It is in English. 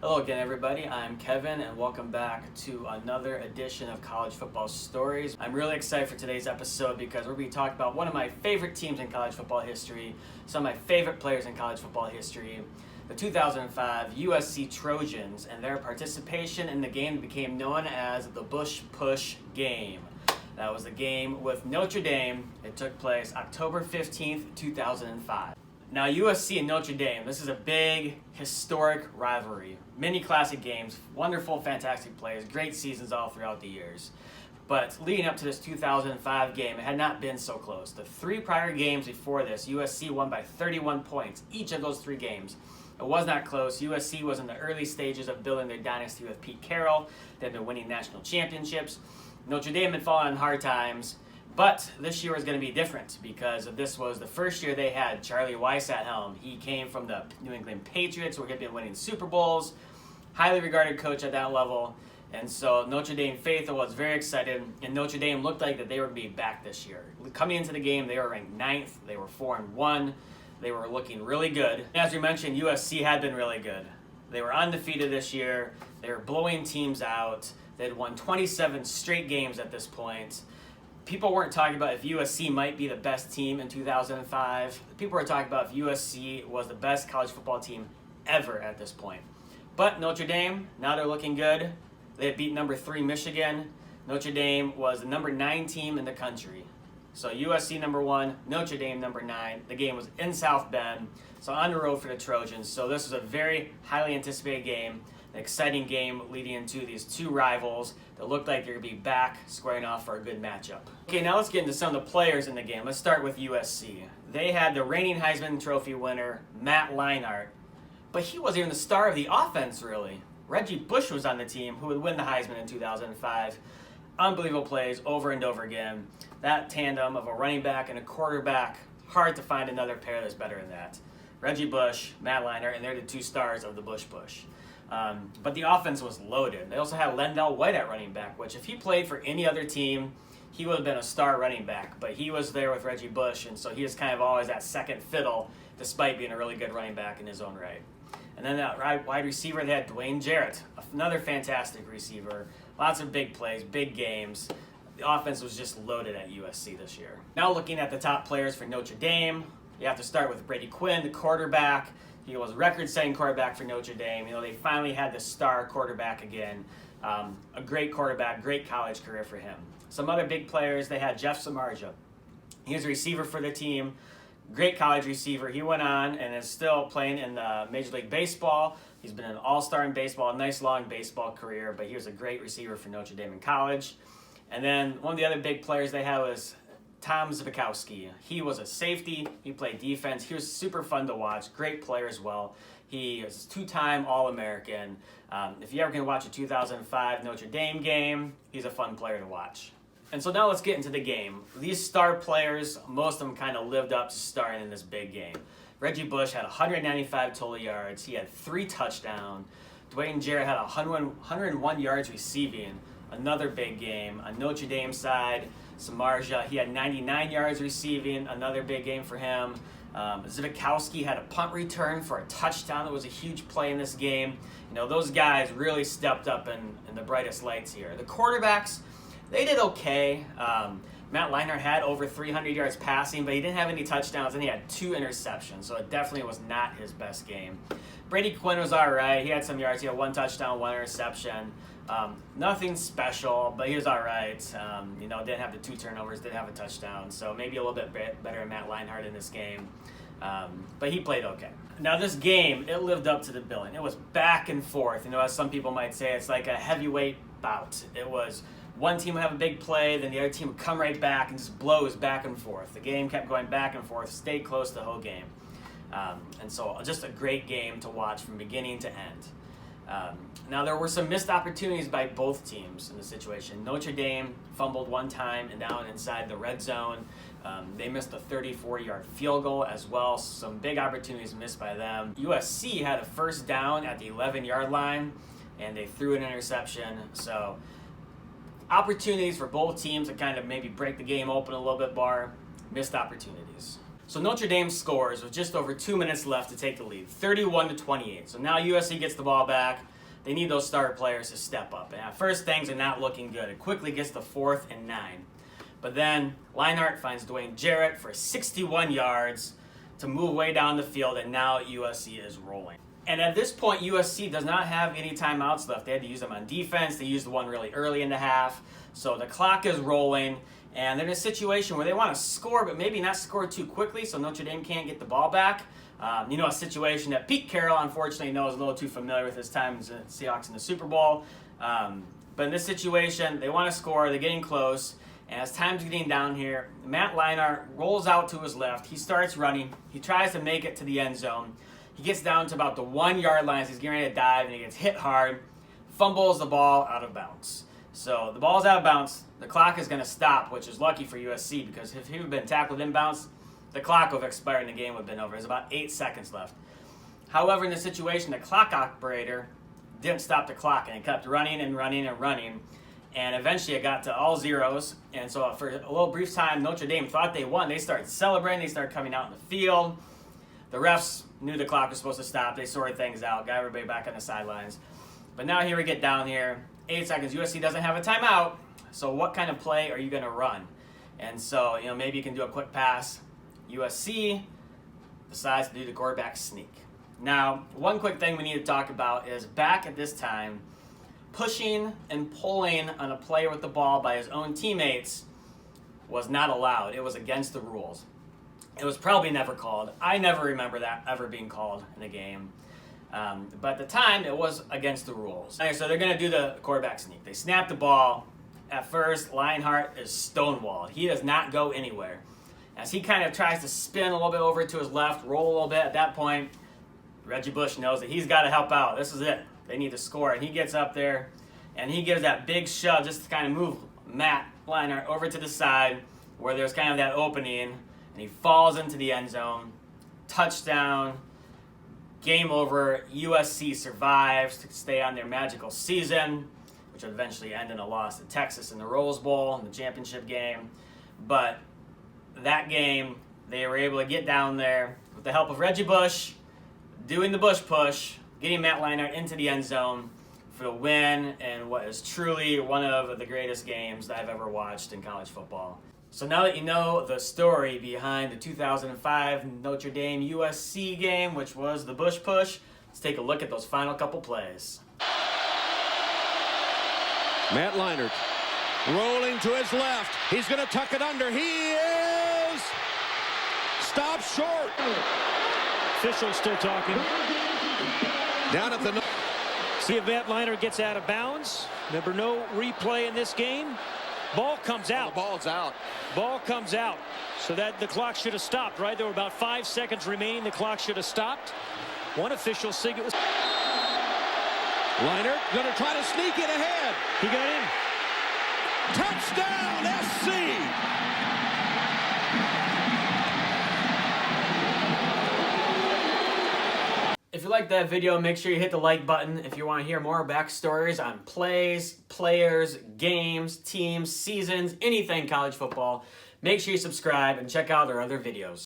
Hello again, everybody. I'm Kevin, and welcome back to another edition of College Football Stories. I'm really excited for today's episode because we're going to be talking about one of my favorite teams in college football history, some of my favorite players in college football history, the 2005 USC Trojans, and their participation in the game that became known as the Bush Push game. That was the game with Notre Dame. It took place October 15th, 2005. Now, USC and Notre Dame, this is a big, historic rivalry. Many classic games, wonderful, fantastic plays, great seasons all throughout the years. But leading up to this 2005 game, it had not been so close. The three prior games before this, USC won by 31 points, each of those three games. It was not close. USC was in the early stages of building their dynasty with Pete Carroll. They'd been winning national championships. Notre Dame had fallen on hard times. But this year was going to be different because this was the first year they had Charlie Weis at helm. He came from the New England Patriots, where he had been winning Super Bowls, highly regarded coach at that level. And so Notre Dame faithful was very excited, and Notre Dame looked like that they were going to be back this year. Coming into the game, they were ranked 9th. They were 4-1. They were looking really good. As we mentioned, USC had been really good. They were undefeated this year. They were blowing teams out. They had won 27 straight games at this point. People weren't talking about if USC might be the best team in 2005. People were talking about if USC was the best college football team ever at this point. But Notre Dame, now they're looking good. They had beat number 3 Michigan. Notre Dame was the number 9 team in the country. So USC number 1, Notre Dame number 9. The game was in South Bend, so on the road for the Trojans. So this was a very highly anticipated game. An exciting game leading into these two rivals that looked like they're going to be back squaring off for a good matchup. Okay, now let's get into some of the players in the game. Let's start with USC. They had the reigning Heisman Trophy winner, Matt Leinart, but he wasn't even the star of the offense, really. Reggie Bush was on the team, who would win the Heisman in 2005. Unbelievable plays over and over again. That tandem of a running back and a quarterback, hard to find another pair that's better than that. Reggie Bush, Matt Leinart, and they're the two stars of the Bush Push. But the offense was loaded. They also had Lendell White at running back, which if he played for any other team, he would have been a star running back. But he was there with Reggie Bush, and so he was kind of always that second fiddle, despite being a really good running back in his own right. And then that wide receiver, they had Dwayne Jarrett, another fantastic receiver. Lots of big plays, big games. The offense was just loaded at USC this year. Now looking at the top players for Notre Dame, you have to start with Brady Quinn, the quarterback. He was a record-setting quarterback for Notre Dame. They finally had the star quarterback again. A great quarterback, great college career for him. Some other big players, they had Jeff Samardzija. He was a receiver for the team, great college receiver. He went on and is still playing in Major League Baseball. He's been an all-star in baseball, a nice long baseball career, but he was a great receiver for Notre Dame in college. And then one of the other big players they had was Tom Zbikowski. He was a safety. He played defense. He was super fun to watch. Great player as well. He is a 2-time All-American. If you're ever going to watch a 2005 Notre Dame game, he's a fun player to watch. And so now let's get into the game. These star players, most of them kind of lived up to starring in this big game. Reggie Bush had 195 total yards. He had 3 touchdowns. Dwayne Jarrett had 101 yards receiving. Another big game. On Notre Dame side, Samardzija, he had 99 yards receiving, another big game for him. Zbikowski had a punt return for a touchdown. That was a huge play in this game. Those guys really stepped up in the brightest lights here. The quarterbacks, they did okay. Matt Leinart had over 300 yards passing, but he didn't have any touchdowns, and he had 2 interceptions, so it definitely was not his best game. Brady Quinn was all right. He had some yards. He had 1 touchdown, 1 interception. Nothing special, but he was all right. Didn't have the 2 turnovers, didn't have a touchdown, so maybe a little bit better than Matt Leinart in this game. But he played okay. Now this game, it lived up to the billing. It was back and forth. As some people might say, it's like a heavyweight bout. It was one team would have a big play, then the other team would come right back and just blows back and forth. The game kept going back and forth, stayed close the whole game. And so just a great game to watch from beginning to end. Now there were some missed opportunities by both teams in the situation. Notre Dame fumbled 1 time and down inside the red zone. They missed a 34-yard field goal as well. Some big opportunities missed by them. USC had a first down at the 11-yard line, and they threw an interception. So opportunities for both teams to kind of maybe break the game open a little bit more. Missed opportunities. So Notre Dame scores with just over 2 minutes left to take the lead, 31-28. So now USC gets the ball back. they need those star players to step up. And at first, things are not looking good. It quickly gets to 4th and 9. But then Leinart finds Dwayne Jarrett for 61 yards to move way down the field, and now USC is rolling. And at this point, USC does not have any timeouts left. They had to use them on defense. They used one really early in the half. So the clock is rolling, and they're in a situation where they want to score, but maybe not score too quickly so Notre Dame can't get the ball back. A situation that Pete Carroll, unfortunately, knows a little too familiar with his time as the Seahawks in the Super Bowl. But in this situation, they want to score. They're getting close. And as time's getting down here, Matt Leinart rolls out to his left. He starts running. He tries to make it to the end zone. He gets down to about the 1 yard line as he's getting ready to dive, and he gets hit hard, fumbles the ball out of bounds. So the ball's out of bounds. The clock is going to stop, which is lucky for USC because if he would have been tackled inbounds, the clock would have expired and the game would have been over. There's about 8 seconds left. However, in this situation, the clock operator didn't stop the clock, and it kept running and running and running. And eventually it got to all zeros. And so for a little brief time, Notre Dame thought they won. They started celebrating. They started coming out in the field. The refs knew the clock was supposed to stop. They sorted things out, got everybody back on the sidelines. But now here we get down here. 8 seconds. USC doesn't have a timeout. So what kind of play are you going to run? And so, maybe you can do a quick pass. USC decides to do the quarterback sneak. Now, one quick thing we need to talk about is back at this time, pushing and pulling on a player with the ball by his own teammates was not allowed. It was against the rules. It was probably never called. I never remember that ever being called in a game. But at the time, it was against the rules. Okay, so they're going to do the quarterback sneak. They snap the ball. At first, Leinart is stonewalled. He does not go anywhere. As he kind of tries to spin a little bit over to his left, roll a little bit, at that point, Reggie Bush knows that he's got to help out. This is it. They need to score. And he gets up there, and he gives that big shove just to kind of move Matt Leinart over to the side where there's kind of that opening, and he falls into the end zone. Touchdown. Game over. USC survives to stay on their magical season, which would eventually end in a loss to Texas in the Rose Bowl in the championship game. But that game, they were able to get down there with the help of Reggie Bush, doing the Bush push, getting Matt Leinart into the end zone for the win and what is truly one of the greatest games that I've ever watched in college football. So now that you know the story behind the 2005 Notre Dame USC game, which was the Bush push, let's take a look at those final couple plays. Matt Leinart rolling to his left. He's going to tuck it under. He is stopped short. Officials still talking. Down at the... See if Matt Leinart gets out of bounds. Remember, no replay in this game. Ball comes out. The ball's out. Ball comes out. So that the clock should have stopped, right? There were about 5 seconds remaining. The clock should have stopped. One official signal. Leinart going to try to sneak it ahead. He got in. Touchdown, SC! If you like that video, make sure you hit the like button. If you want to hear more backstories on plays, players, games, teams, seasons, anything college football, make sure you subscribe and check out our other videos.